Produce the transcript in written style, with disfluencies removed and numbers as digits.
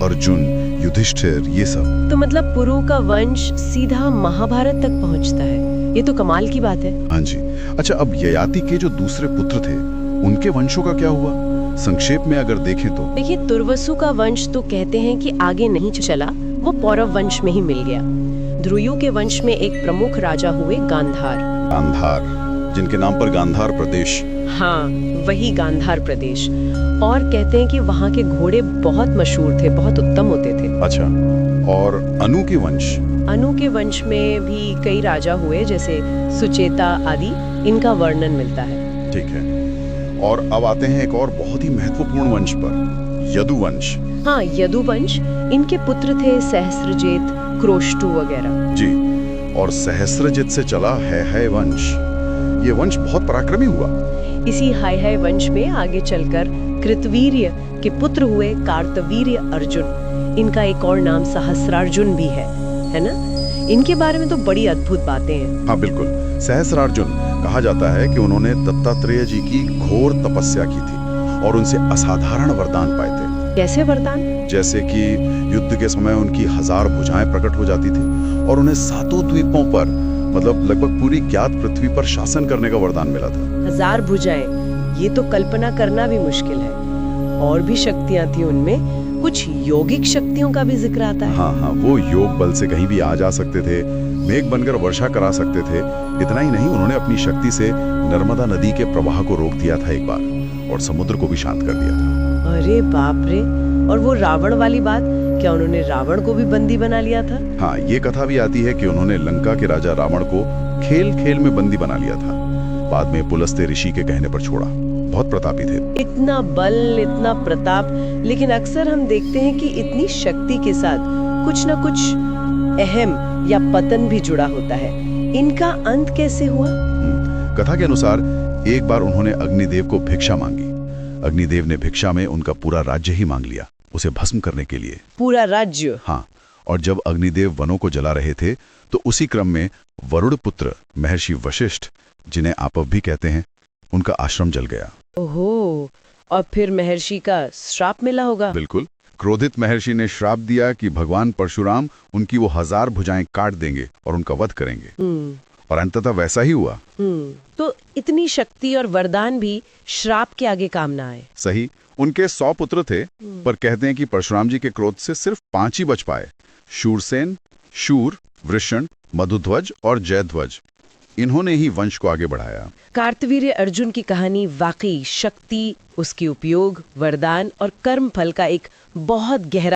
अर्जुन, युधिष्ठिर, ये सब। तो मतलब पुरु का वंश सीधा महाभारत तक पहुंचता है। ये तो कमाल की बात है। हाँ जी। अच्छा, अब ययाति के जो दूसरे पुत्र थे, उनके वंशों का क्या हुआ? संक्षेप में अगर देखें तो देखिए, तुर्वसु का वंश तो कहते हैं कि आगे नहीं चला, वो पौरव वंश में ही मिल गया। ध्रुयु के वंश में एक प्रमुख राजा हुए गांधार। गांधार, जिनके नाम पर गांधार प्रदेश। हाँ, वही गांधार प्रदेश। और कहते हैं कि वहाँ के घोड़े बहुत मशहूर थे, बहुत उत्तम होते थे। अच्छा, और अनु के वंश? अनु के वंश में भी कई राजा हुए, जैसे सुचेता आदि। इनका वर्णन मिलता है। ठीक है। और अब आते हैं एक और बहुत ही महत्वपूर्ण वंश पर, यदुवंश। हाँ, यदुवंश। इनके पुत्र थे सहस्त्रजेत, क्रोष्टु वगैरह। जी, और सहस्त्रजित से चला है वंश। ये वंश बहुत पराक्रमी हुआ। इसी है वंश में आगे चलकर कृतवीर्य के पुत्र हुए कार्तवीर्य अर्जुन। इनका एक और नाम सहस्रार्जुन भी है ना? इनके बारे में तो बड़ी अद्भुत बातें हैं। हाँ बिल्कुल। सहस्रार्जुन कहा जाता है कि उन्होंने दत्तात्रेय जी की घोर तपस्या की थी और उनसे असाधारण वरदान पाए थे। कैसे वरदान? जैसे कि युद्ध के समय उनकी 1000 भुजाएं प्रकट हो जाती थी और उन्हें 7 द्वीपों पर, मतलब लगभग पूरी ज्ञात पृथ्वी पर शासन करने का वरदान मिला था। 1000 भुजाएं, ये तो कल्पना करना भी मुश्किल है। और भी शक्तियां थी उनमें, कुछ यौगिक शक्तियों का भी जिक्र आता है। हाँ, वो योग बल से कहीं भी आ जा सकते थे, मेघ बनकर वर्षा करा सकते थे। इतना ही नहीं, उन्होंने अपनी शक्ति से नर्मदा नदी के प्रवाह को रोक दिया था एक बार, और समुद्र को भी शांत कर दिया था। अरे बाप रे! और वो रावण वाली बात, क्या उन्होंने रावण को भी बंदी बना लिया था? हाँ, ये कथा भी आती है कि उन्होंने लंका के राजा रावण को खेल खेल में बंदी बना लिया था। बाद में पुलस्त्य ऋषि के कहने पर छोड़ा। बहुत प्रतापी थे। इतना बल, इतना प्रताप, लेकिन अक्सर हम देखते हैं कि इतनी शक्ति के साथ कुछ ना कुछ अहम या पतन भी जुड़ा होता है। इनका अंत कैसे हुआ? कथा के अनुसार एक बार उन्होंने अग्निदेव को भिक्षा मांगी। अग्निदेव ने भिक्षा में उनका पूरा राज्य ही मांग लिया, उसे भस्म करने के लिए। पूरा राज्य? हाँ, और जब अग्निदेव वनों को जला रहे थे तो उसी क्रम में वरुण पुत्र महर्षि वशिष्ठ, जिन्हें आप अब भी कहते हैं, उनका आश्रम जल गया। ओहो, और फिर महर्षि का श्राप मिला होगा। बिल्कुल। क्रोधित महर्षि ने श्राप दिया कि भगवान परशुराम उनकी वो 1000 भुजाएं काट देंगे और उनका वध करेंगे। और अंततः वैसा ही हुआ। तो इतनी शक्ति और वरदान भी श्राप के आगे काम ना आए। सही। उनके 100 पुत्र थे, पर कहते हैं कि परशुराम जी के क्रोध से सिर्फ 5 ही बच पाए। शूरसेन, शूर, वृषण, मधुध्वज और जयध्वज, इन्होंने ही वंश को आगे बढ़ाया। कार्तवीर्य अर्जुन की कहानी वाकई शक्ति, उसकी उपयोग, वरदान और कर्म फल का एक बहुत गहरा